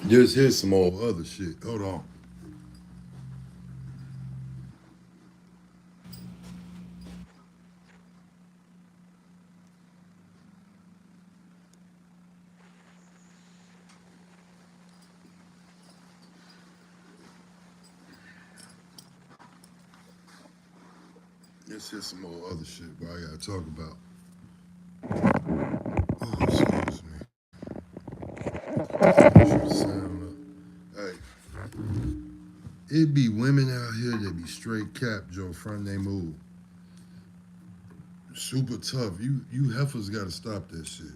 Just hear some old other shit. Hold on. Let's hear some old other shit, bro. I gotta talk about. Oh, excuse me. Turn the sound up. Hey, it be women out here that be straight cap, Joe, front they move. Super tough. You heifers gotta stop that shit.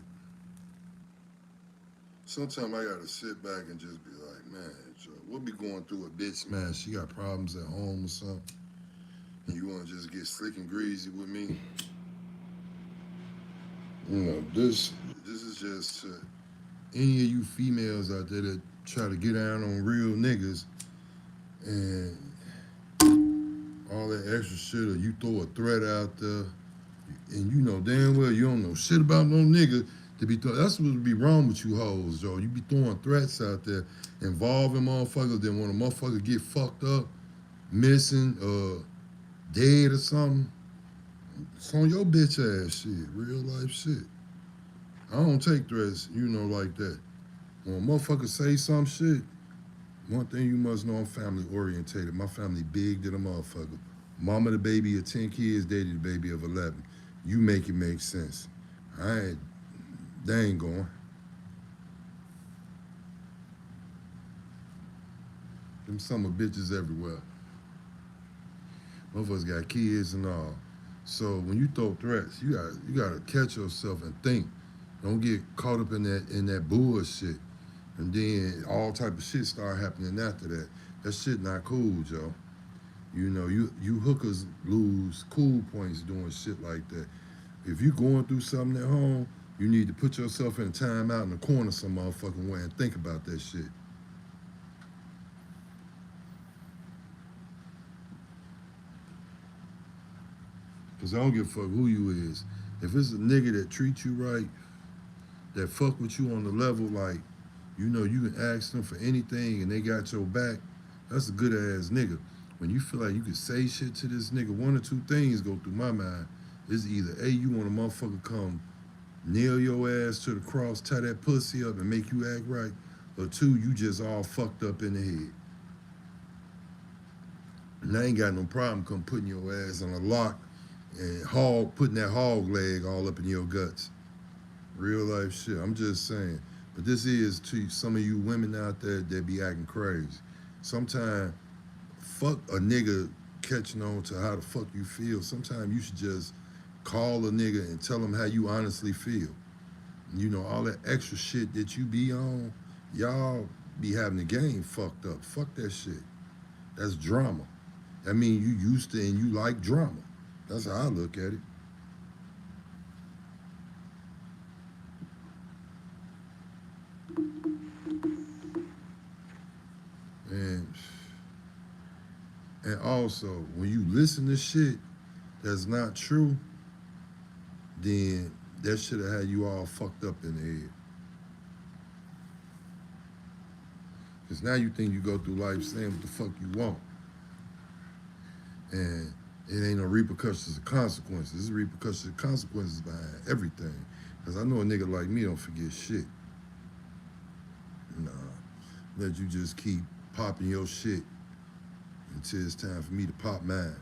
Sometimes I gotta sit back and just be like, man, Joe, we'll be going through a bitch, man. She got problems at home or something. And you wanna just get slick and greasy with me? You know, this is just any of you females out there that try to get down on real niggas and all that extra shit, or you throw a threat out there, and you know damn well you don't know shit about no nigga to be that's what would be wrong with you hoes, Joe. You be throwing threats out there, involving motherfuckers. Then when a motherfucker get fucked up, missing, dead or something, it's on your bitch ass shit, real life shit. I don't take threats, you know, like that. When a motherfucker say some shit, one thing you must know, I'm family orientated. My family big than a motherfucker. Mama the baby of 10 kids, daddy the baby of 11. You make it make sense. I ain't, they ain't going. Them summer bitches everywhere. Motherfuckers got kids and all. So when you throw threats, you gotta catch yourself and think. Don't get caught up in that bullshit. And then all type of shit start happening after that. That shit not cool, Joe. You know, you hookers lose cool points doing shit like that. If you going through something at home, you need to put yourself in a timeout in the corner some motherfucking way and think about that shit. Cause I don't give a fuck who you is. If it's a nigga that treats you right, that fuck with you on the level, like, you know, you can ask them for anything and they got your back, that's a good ass nigga. When you feel like you can say shit to this nigga, one or two things go through my mind. It's either A, you want a motherfucker come nail your ass to the cross, tie that pussy up and make you act right, or two, you just all fucked up in the head. And I ain't got no problem come putting your ass on a lock and putting that hog leg all up in your guts. Real life shit. I'm just saying. But this is to some of you women out there that be acting crazy. Sometimes, fuck a nigga catching on to how the fuck you feel. Sometimes you should just call a nigga and tell him how you honestly feel. You know, all that extra shit that you be on, y'all be having the game fucked up. Fuck that shit. That's drama. I mean, you used to and you like drama. That's how I look at it. And and also, when you listen to shit that's not true, then that should have had you all fucked up in the head. Because now you think you go through life saying what the fuck you want. And it ain't no repercussions or consequences. There's repercussions and consequences behind everything. Because I know a nigga like me don't forget shit. Nah. Let you just keep popping your shit until it's time for me to pop mine.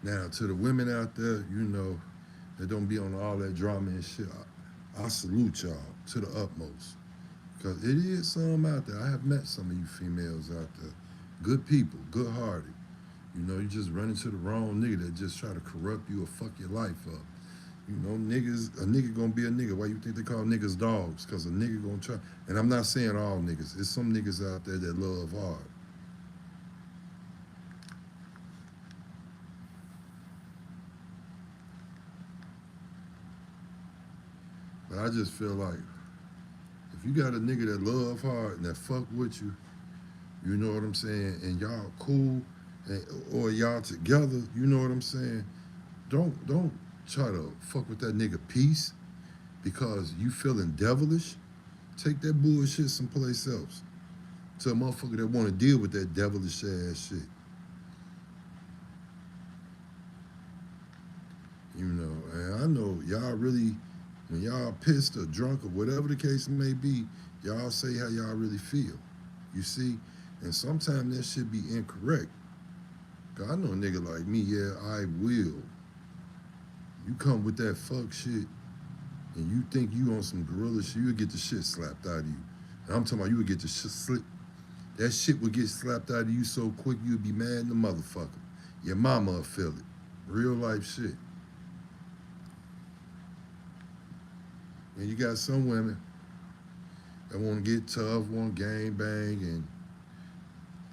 Now, to the women out there, you know, that don't be on all that drama and shit, I salute y'all to the utmost. Because it is some out there. I have met some of you females out there. Good people, good hearted. You know, you just run into the wrong nigga that just try to corrupt you or fuck your life up. You know, a nigga gonna be a nigga. Why you think they call niggas dogs? Because a nigga gonna try. And I'm not saying all niggas. There's some niggas out there that love hard. But I just feel like if you got a nigga that love hard and that fuck with you, you know what I'm saying, and y'all cool, and, or y'all together, you know what I'm saying. Don't try to fuck with that nigga peace because you feeling devilish, take that bullshit someplace else. To a motherfucker that want to deal with that devilish ass shit. You know, and I know y'all really, when y'all pissed or drunk or whatever the case may be, y'all say how y'all really feel. You see? And sometimes that shit be incorrect. Cause I know a nigga like me, yeah, I will. You come with that fuck shit and you think you on some gorilla shit, you'll get the shit slapped out of you. And I'm talking about you would get the shit slip. That shit would get slapped out of you so quick you'd be mad in the motherfucker. Your mama will feel it. Real life shit. And you got some women that want to get tough, want gang bang, and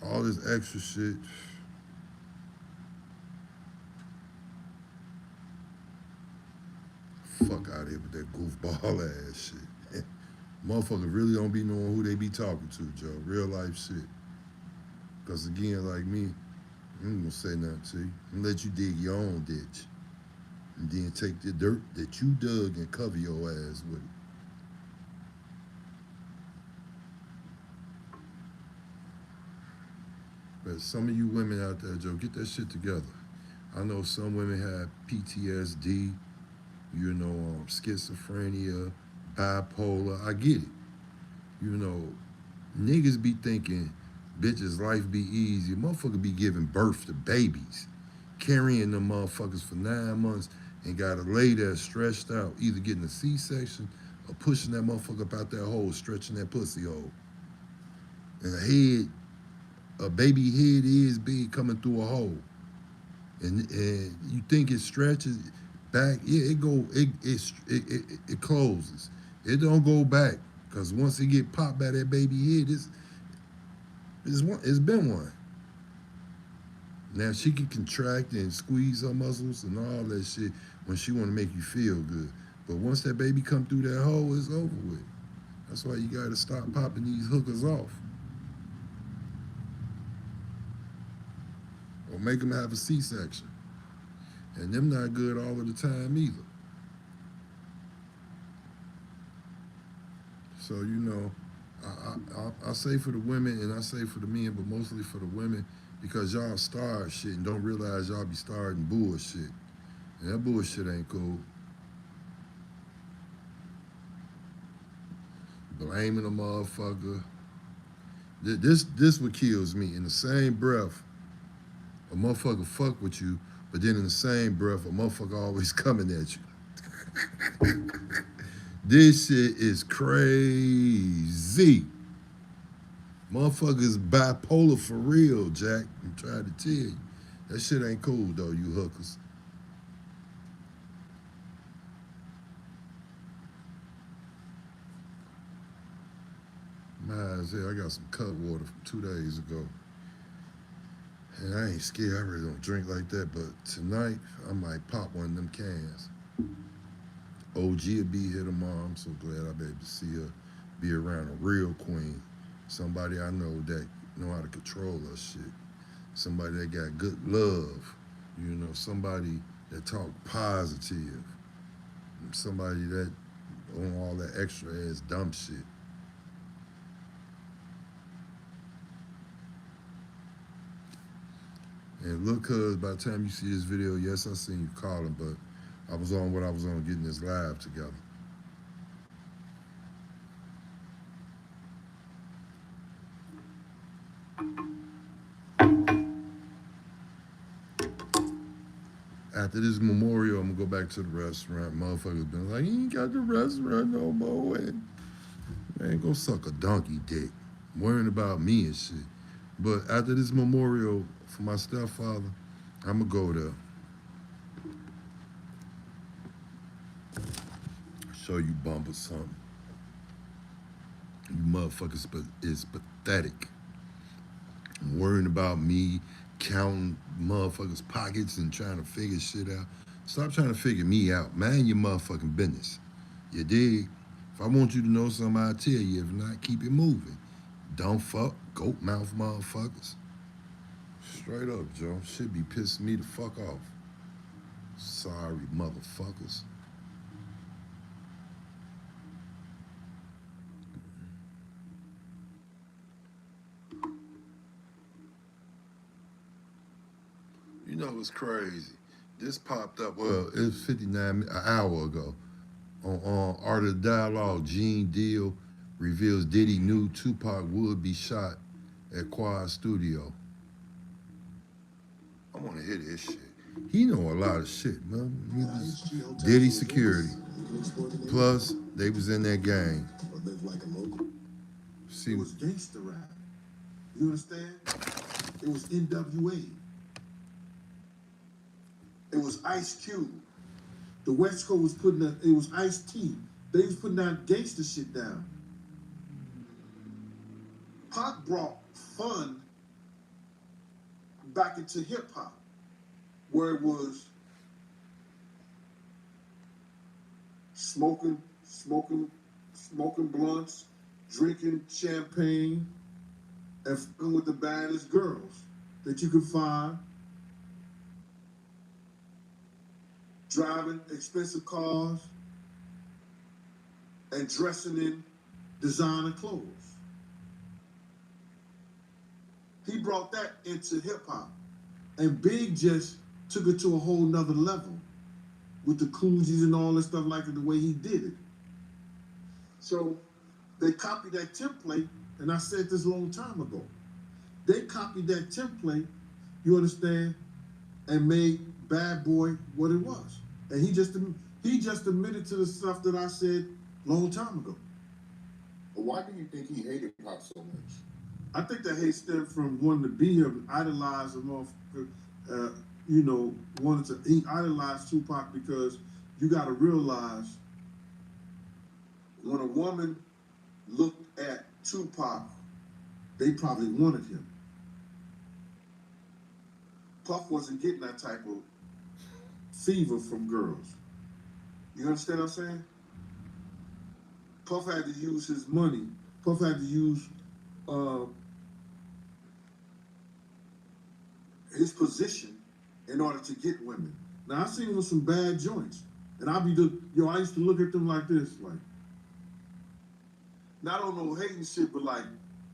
all this extra shit. Fuck out of here with that goofball ass shit. Motherfuckers really don't be knowing who they be talking to, Joe. Real life shit. Because again, like me, I ain't gonna say nothing to you. I'm gonna let you dig your own ditch. And then take the dirt that you dug and cover your ass with it. But some of you women out there, Joe, get that shit together. I know some women have PTSD, you know, schizophrenia, bipolar. I get it. You know, niggas be thinking bitches' life be easy. Motherfucker be giving birth to babies, carrying them motherfuckers for 9 months and gotta lay there stretched out, either getting a C-section or pushing that motherfucker up out that hole, stretching that pussy hole. And a baby head is big coming through a hole. And you think it stretches back, yeah, it closes. It don't go back. Cause once it get popped by that baby head, it's been one. Now she can contract and squeeze her muscles and all that shit when she want to make you feel good. But once that baby come through that hole, it's over with. That's why you gotta stop popping these hookers off. Or make them have a C-section. And them not good all of the time either. So, you know, I say for the women and I say for the men, but mostly for the women, because y'all start shit and don't realize y'all be starting bullshit. And that bullshit ain't cool. Blaming a motherfucker. This what kills me. In the same breath, a motherfucker fuck with you, but then in the same breath, a motherfucker always coming at you. This shit is crazy. Motherfuckers bipolar for real, Jack. I'm trying to tell you. That shit ain't cool though, you hookers. My as hell, I got some cut water from 2 days ago. And I ain't scared, I really don't drink like that, but tonight I might pop one of them cans. OG will be here tomorrow. I'm so glad I'll be able to see her, be around a real queen. Somebody I know that know how to control her shit. Somebody that got good love. You know, somebody that talk positive. Somebody that on all that extra ass dumb shit. And look, cuz by the time you see this video, yes, I seen you calling, but I was on what I was on getting this live together. After this memorial, I'm gonna go back to the restaurant. Motherfuckers been like, you ain't got the restaurant no more. And I ain't gonna suck a donkey dick, worrying about me and shit. But after this memorial for my stepfather, I'm gonna go there. Show you bump or something. You motherfuckers is pathetic. Worrying about me, counting motherfuckers' pockets and trying to figure shit out. Stop trying to figure me out. Mind your motherfucking business. You dig? If I want you to know something, I'll tell you. If not, keep it moving. Don't fuck goat mouth motherfuckers. Straight up, Joe. Shit be pissing me the fuck off. Sorry, motherfuckers. You know what's crazy? This popped up. Well, it was 59 an hour ago on Art of Dialogue. Gene Deal reveals Diddy knew Tupac would be shot at Quad Studio. I want to hear this shit. He know a lot of shit, man. Diddy security. Plus, they was in that gang. See, it was gangster rap. You understand? It was NWA. It was Ice Cube. The West Coast was putting that. It was Ice-T. They was putting that gangster shit down. Pac brought fun back into hip hop, where it was smoking blunts, drinking champagne, and fucking with the baddest girls that you could find, driving expensive cars, and dressing in designer clothes. He brought that into hip hop. And Big just took it to a whole nother level with the koozies and all this stuff like it, the way he did it. So they copied that template, and I said this a long time ago. They copied that template, you understand, and made Bad Boy what it was. And he just admitted to the stuff that I said a long time ago. But why do you think he hated Pop so much? I think that hate stemmed from wanting to be him, idolize him off, he idolized Tupac because you got to realize when a woman looked at Tupac, they probably wanted him. Puff wasn't getting that type of fever from girls. You understand what I'm saying? Puff had to use his money. Puff had to use his position in order to get women. Now, I've seen him with some bad joints. And I used to look at them like this, like, not on no hating shit, but like,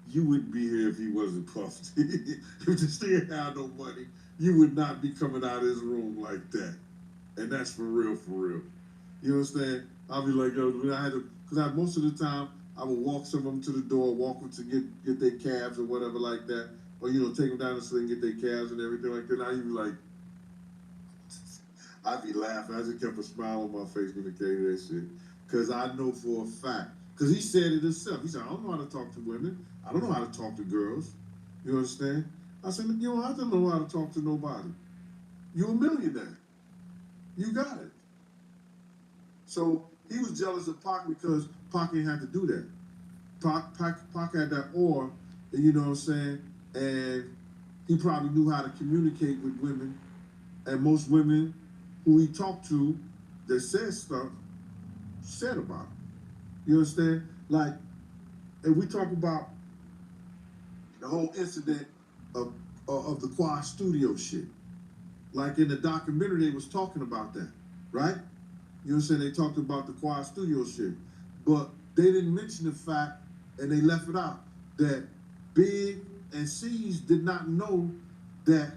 you wouldn't be here if he wasn't puffed. If you still had no money, you would not be coming out of his room like that. And that's for real, for real. You understand? I'll be like, yo, because most of the time, I would walk some of them to the door, walk them to get their cabs or whatever like that. Or, take them down the street and get their cabs and everything like that. And I'd be like, I'd be laughing. I just kept a smile on my face when they gave me that shit. Because I know for a fact. Because he said it himself. He said, I don't know how to talk to women. I don't know how to talk to girls. You understand? I said, you don't have to know how to talk to nobody. You're a millionaire. You got it. So he was jealous of Pac because Pac ain't had to do that. Pac had that aura, you know what I'm saying? And he probably knew how to communicate with women. And most women who he talked to that said stuff, said about him. You understand? Like, if we talk about the whole incident of the Quad Studio shit, like in the documentary, they was talking about that, right? You know what I'm saying? They talked about the Quad Studio shit. But they didn't mention the fact, and they left it out, that Big and C's did not know that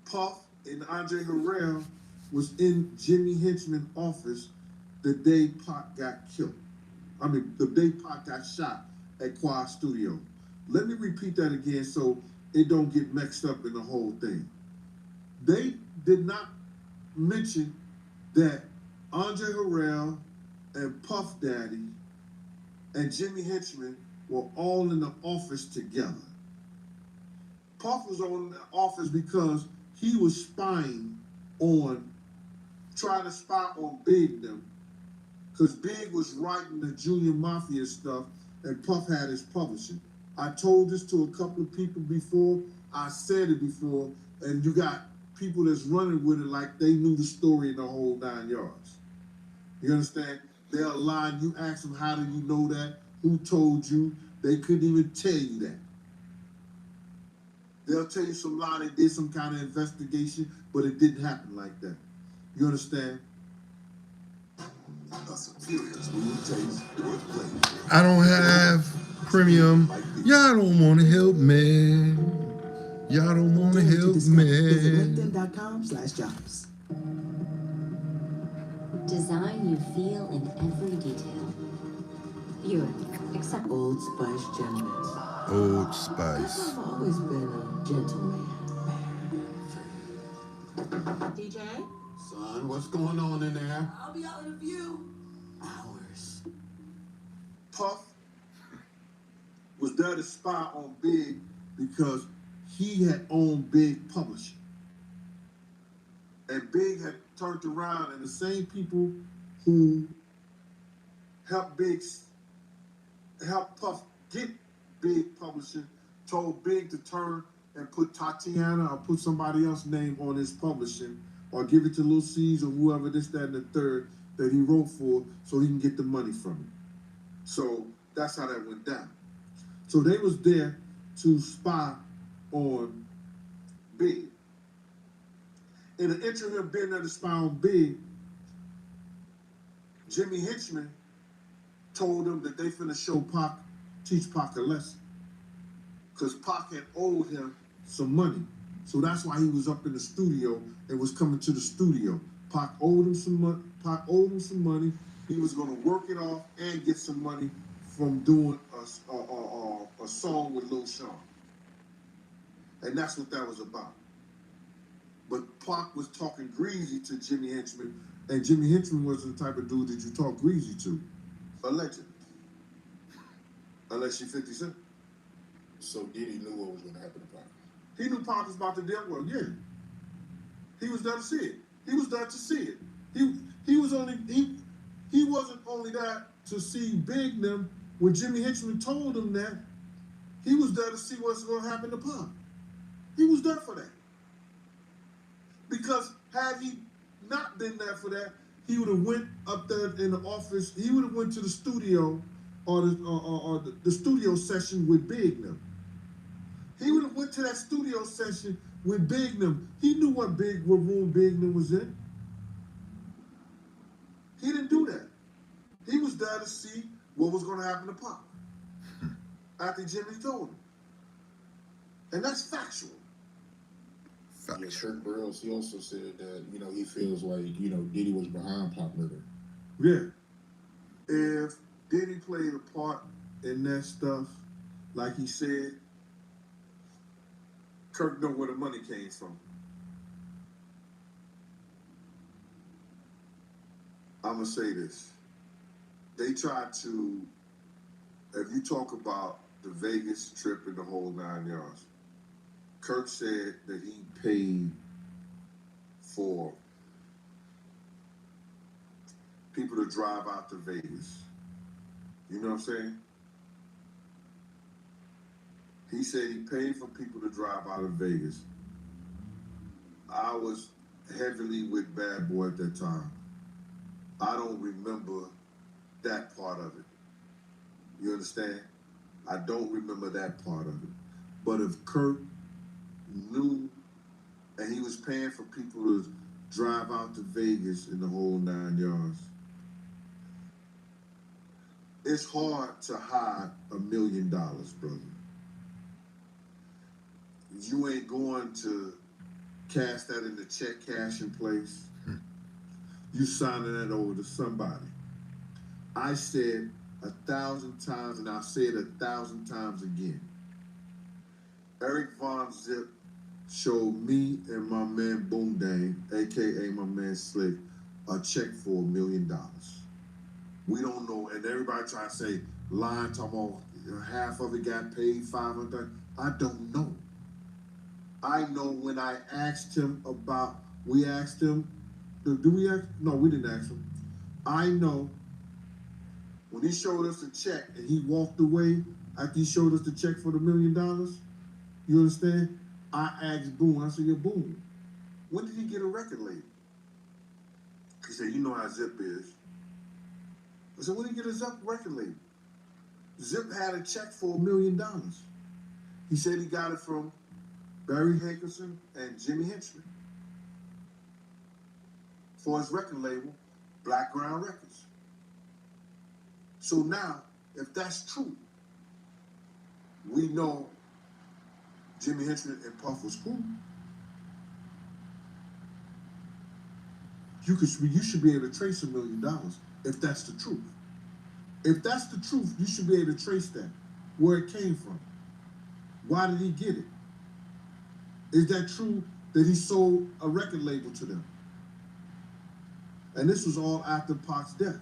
Puff and Andre Harrell was in Jimmy Henchman's office the day Pac got killed. I mean, the day Pac got shot at Quad Studio. Let me repeat that again so it don't get mixed up in the whole thing. They did not mention that Andre Harrell and Puff Daddy and Jimmy Henchman were all in the office together. Puff was on the office because he was trying to spy on Big them, because Big was writing the Junior Mafia stuff and Puff had his publishing. I told this to a couple of people before, I said it before, and you got people that's running with it like they knew the story in the whole 9 yards. You understand? They'll lie, you ask them, how do you know that? Who told you? They couldn't even tell you that. They'll tell you some lie, they did some kind of investigation, but it didn't happen like that. You understand? A superior smooth taste, worth playing. I don't have premium. Y'all don't want to help me. Y'all don't want to help Visit me. linkedin.com/jobs. Design you feel in every detail. Buick, except Old Spice Gentlemen. Old Spice. I've always been a gentleman. DJ? Son, what's going on in there? I'll be out in a few. Hours. Puff was there to spy on Big because he had owned Big Publishing. And Big had turned around, and the same people who helped Puff get Big Publishing told Big to turn and put Tatiana or put somebody else's name on his publishing or give it to Lil C's or whoever, this, that, and the third that he wrote for so he can get the money from it. So that's how that went down. So they was there to spy on Big. In the interim of being there to spy on Big, Jimmy Henchman told them that they finna show Pac, teach Pac a lesson. Because Pac had owed him some money. So that's why he was up in the studio and was coming to the studio. Pac owed him some money. He was gonna work it off and get some money from doing a song with Lil Sean. And that's what that was about. But Pac was talking greasy to Jimmy Henchman, and Jimmy Henchman wasn't the type of dude that you talk greasy to. Allegedly. Unless you 50 Cent. So Diddy knew what was going to happen to Pac. He knew Pac was about to deal with, yeah. He was there to see it. He was there to see it. He wasn't only there to see Big them when Jimmy Henchman told him that. He was there to see what's going to happen to Pac. He was there for that. Because had he not been there for that, he would have went up there in the office. He would have went to the studio or the studio session with Big them. He would have went to that studio session with Big them. He knew what room Big them was in. He didn't do that. He was there to see what was going to happen to Pac after Jimmy told him. And that's factual. Yeah, Kirk Burroughs, he also said that, he feels like, Diddy was behind Pac murder. Yeah. If Diddy played a part in that stuff, like he said, Kirk know where the money came from. I'm going to say this. They tried to, if you talk about the Vegas trip and the whole 9 yards, Kirk said that he paid for people to drive out to Vegas. You know what I'm saying? He said he paid for people to drive out of Vegas. I was heavily with Bad Boy at that time. I don't remember that part of it. You understand? I don't remember that part of it. But if Kirk knew and he was paying for people to drive out to Vegas in the whole 9 yards, it's hard to hide $1 million, brother. You ain't going to cash that in the check cashing place. You signing that over to somebody. I said 1,000 times, and I'll say it 1,000 times again. Eric Von Zip showed me and my man Boom Dang, a.k.a. my man Slick, a check for $1 million. We don't know, and everybody try to say, lying, talking about half of it got paid, 500. I don't know. I know when I asked him about, we asked him, do we ask? No, we didn't ask him. I know when he showed us the check and he walked away after he showed us the check for the $1 million, you understand? I asked Boone, I said, yeah, Boone, when did he get a record label? He said, you know how Zip is. I said, when did he get a Zip record label? Zip had a check for $1 million. He said he got it from Barry Hankerson and Jimmy Henchman for his record label, Blackground Records. So now, if that's true, we know Jimmy Henchman and Puff was cool. You should be able to trace $1 million if that's the truth. If that's the truth, you should be able to trace that, where it came from. Why did he get it? Is that true that he sold a record label to them? And this was all after Pac's death.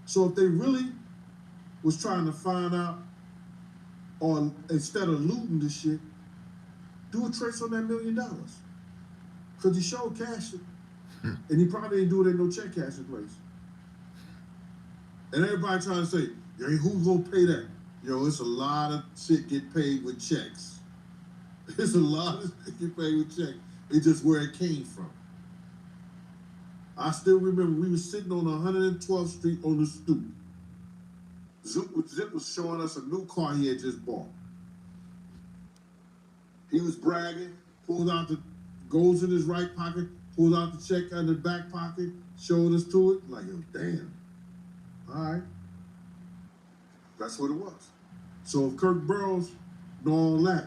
So if they really was trying to find out, or instead of looting the shit, do a trace on that $1 million. Because he showed cash it. And he probably didn't do it in no check cashing place. And everybody trying to say, yo, who's gonna pay that? Yo, it's a lot of shit get paid with checks. It's a lot of shit get paid with checks. It's just where it came from. I still remember we were sitting on 112th Street on the stoop. Zip was showing us a new car he had just bought. He was bragging, goes in his right pocket, pulls out the check out of the back pocket, showed us to it, like, yo, damn. All right. That's what it was. So if Kirk Burroughs know all that,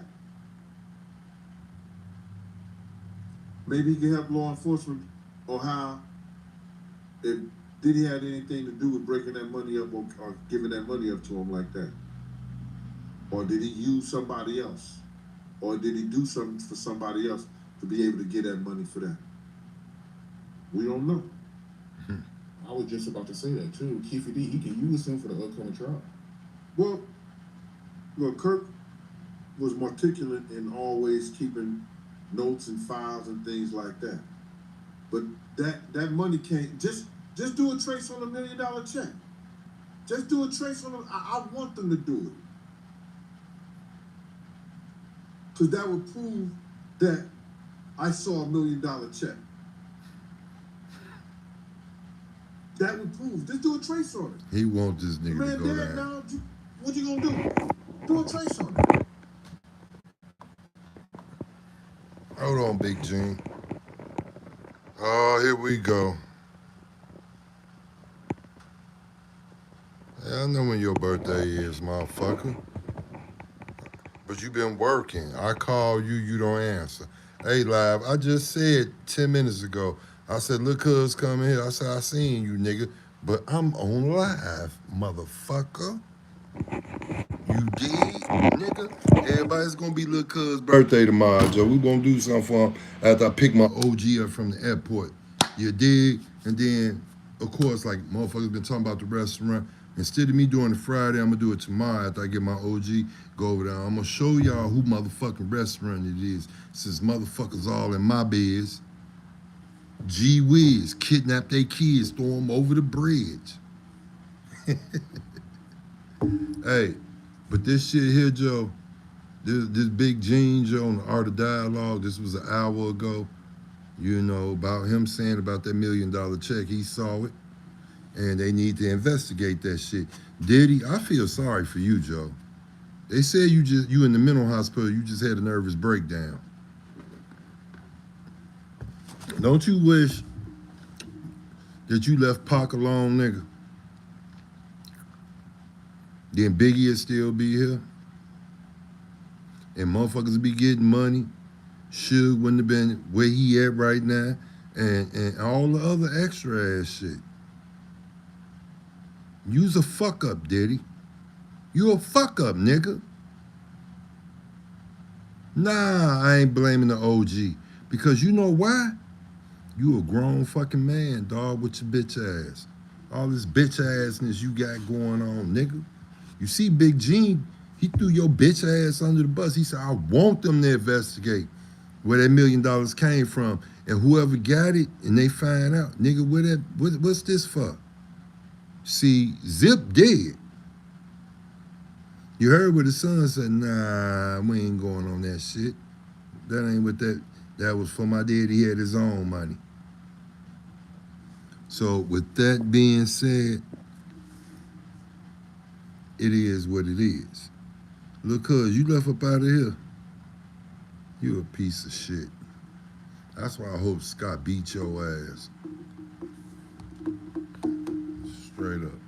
maybe he can help law enforcement on how, if did he have anything to do with breaking that money up or giving that money up to him like that? Or did he use somebody else? Or did he do something for somebody else to be able to get that money for that? We don't know. I was just about to say that too. Keefe D, he can use him for the upcoming trial. Well, Kirk was meticulous in always keeping notes and files and things like that. But that money can't just do a trace on $1 million check. Just do a trace on them. I want them to do it. Because that would prove that I saw $1 million check. That would prove. Just do a trace on it. He want this nigga to go down. Now, what you gonna do? Do a trace on it. Hold on, Big Gene. Oh, here we go. Yeah, I know when your birthday is, motherfucker. But you been working. I call you, you don't answer. Hey, Live, I just said 10 minutes ago, I said, look, cuz coming here. I said, I seen you, nigga. But I'm on live, motherfucker. You dig, nigga? Everybody's gonna be Lil' Cuz birthday tomorrow, Joe. We gonna do something for him after I pick my OG up from the airport. You dig? And then, of course, like motherfuckers been talking about the restaurant. Instead of me doing it Friday, I'm gonna do it tomorrow after I get my OG, go over there. I'm gonna show y'all who motherfucking restaurant it is, since motherfuckers all in my biz. Gee whiz, kidnap their kids, throw them over the bridge. Hey, but this shit here, Joe, this Big Gene, Joe, on the Art of Dialogue, this was an hour ago, you know, about him saying about that $1 million check. He saw it, and they need to investigate that shit. Diddy, I feel sorry for you, Joe. They said you in the mental hospital, you just had a nervous breakdown. Don't you wish that you left Pac alone, nigga? Then Biggie would still be here. And motherfuckers would be getting money. Suge wouldn't have been where he at right now. And all the other extra ass shit. You's a fuck up, Diddy. You a fuck up, nigga. Nah, I ain't blaming the OG. Because you know why? You a grown fucking man, dog, with your bitch ass. All this bitch assness you got going on, nigga. You see Big Gene, he threw your bitch ass under the bus. He said, I want them to investigate where that $1 million came from. And whoever got it, and they find out, nigga, what's this for? See, Zip dead. You heard what his son said, nah, we ain't going on that shit. That ain't what that was for my dad. He had his own money. So with that being said, it is what it is. Look, cuz, you left up out of here. You a piece of shit. That's why I hope Scott beat your ass. Straight up.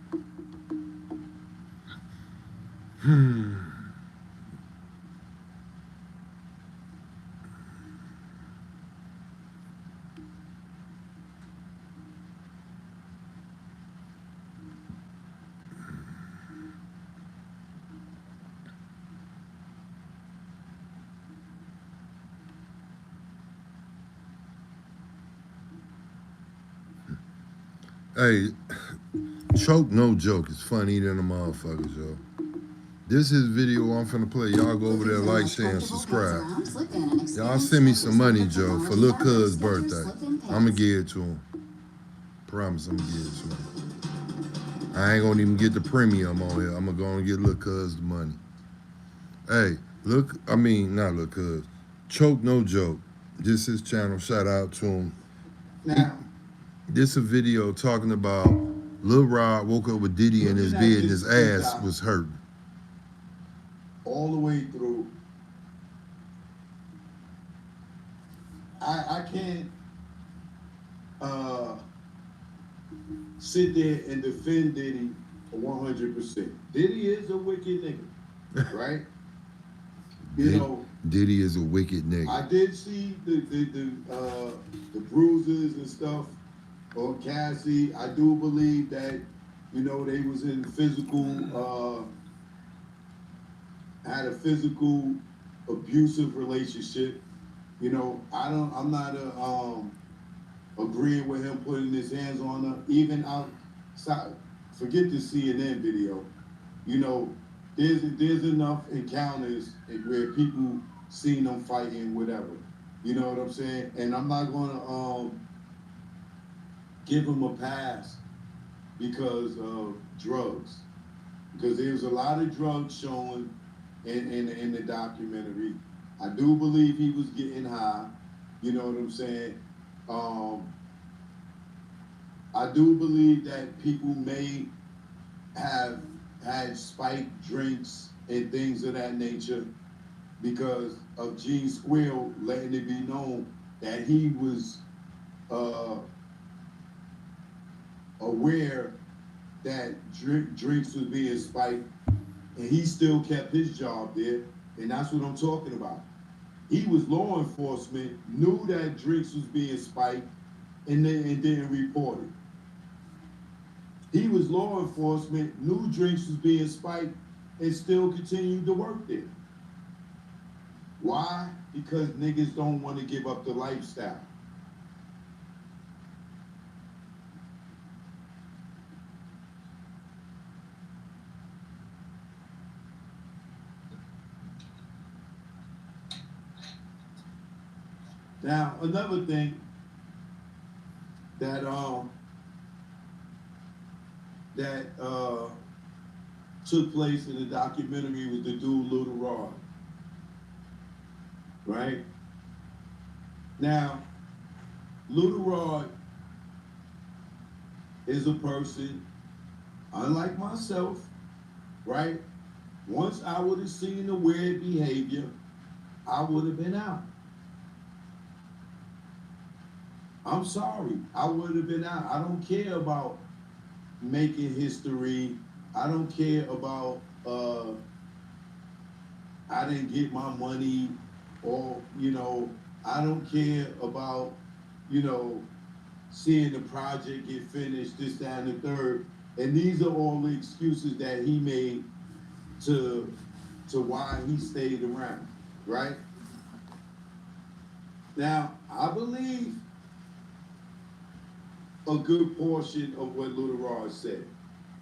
Hey, Choke No Joke is funny than a motherfuckers, yo. This is video I'm finna play. Y'all go over there, like, share, and subscribe. Y'all send me some money, Joe, for Lil Cuz's birthday. I'ma give it to him. Promise I'ma give it to him. I ain't gonna even get the premium on here. I'ma go and get Lil Cuz the money. Hey, not Lil Cuz. Choke No Joke. This is his channel. Shout out to him. Now, This a video talking about Lil Rod woke up with Diddy in his bed and his ass was hurt. all the way through, I can't sit there and defend Diddy 100%. Diddy is a wicked nigga, right? Diddy is a wicked nigga. I did see the bruises and stuff on Cassie. I do believe that, they was in physical, had a physical abusive relationship. I'm not agreeing with him putting his hands on her, even outside. Forget the CNN video. There's enough encounters where people seen them fighting, whatever. You know what I'm saying? And I'm not gonna give him a pass because of drugs. Because there's a lot of drugs shown in the documentary. I do believe he was getting high. You know what I'm saying? I do believe that people may have had spiked drinks and things of that nature because of Gene Squill letting it be known that he was aware that drinks was being spiked, and he still kept his job there, and that's what I'm talking about. He was law enforcement, knew that drinks was being spiked, and didn't report it. He was law enforcement, knew drinks was being spiked, and still continued to work there. Why? Because niggas don't want to give up the lifestyle. Now, another thing that took place in the documentary was the dude Lil Rod. Right? Now, Lil Rod is a person, unlike myself, right? Once I would have seen the weird behavior, I would have been out. I'm sorry, I would have been out. I don't care about making history. I don't care about I didn't get my money, or I don't care about seeing the project get finished, this, that, and the third. And these are all the excuses that he made to why he stayed around, right? Now, I believe a good portion of what Lil Rod said.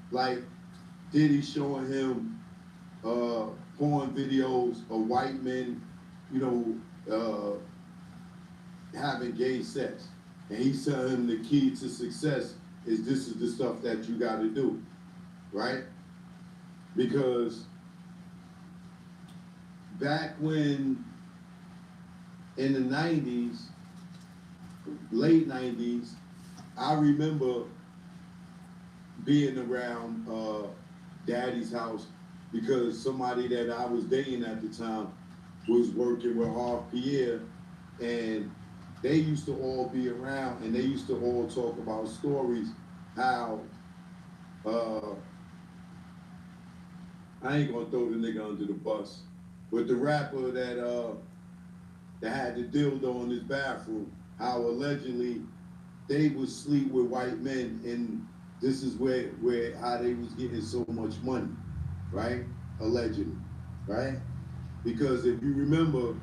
Like, Diddy showing him porn videos of white men, having gay sex. And he telling him the key to success is this is the stuff that you got to do, right? Because back when in the 90s, late 90s, I remember being around Daddy's house, because somebody that I was dating at the time was working with Harv Pierre, and they used to all be around, and they used to all talk about stories how I ain't gonna throw the nigga under the bus, but the rapper that had the dildo in his bathroom, how allegedly they would sleep with white men, and this is where how they was getting so much money, right? Allegedly, right? Because if you remember,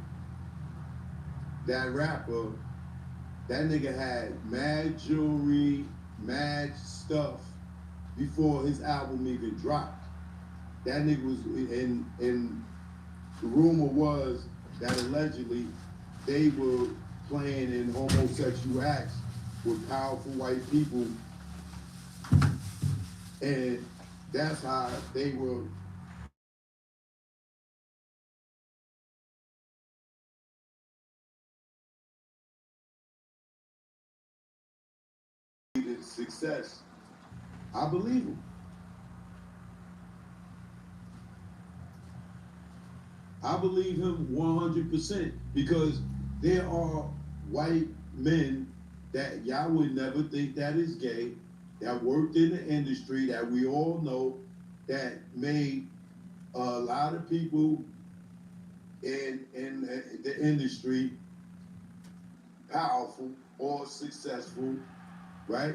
that rapper, that nigga had mad jewelry, mad stuff before his album even dropped. That nigga was in the rumor was that allegedly they were playing in homosexual acts with powerful white people, and that's how they were success. I believe him. I believe him 100% because there are white men that y'all would never think that is gay, that worked in the industry that we all know, that made a lot of people in the industry powerful or successful, right?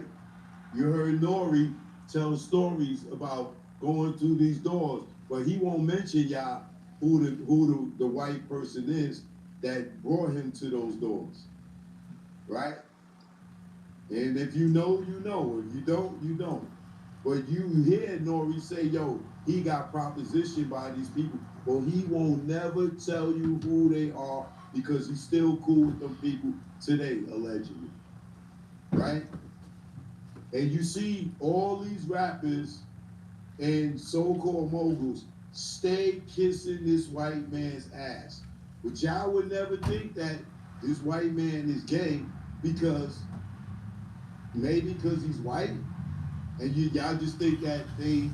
You heard Nori tell stories about going through these doors, but he won't mention y'all who the white person is that brought him to those doors, right? And if you know, you know. If you don't, you don't. But you hear Nori say, yo, he got propositioned by these people, but he won't never tell you who they are because he's still cool with them people today, allegedly, right? And you see all these rappers and so-called moguls stay kissing this white man's ass. But y'all would never think that this white man is gay because maybe because he's white, and y'all just think that they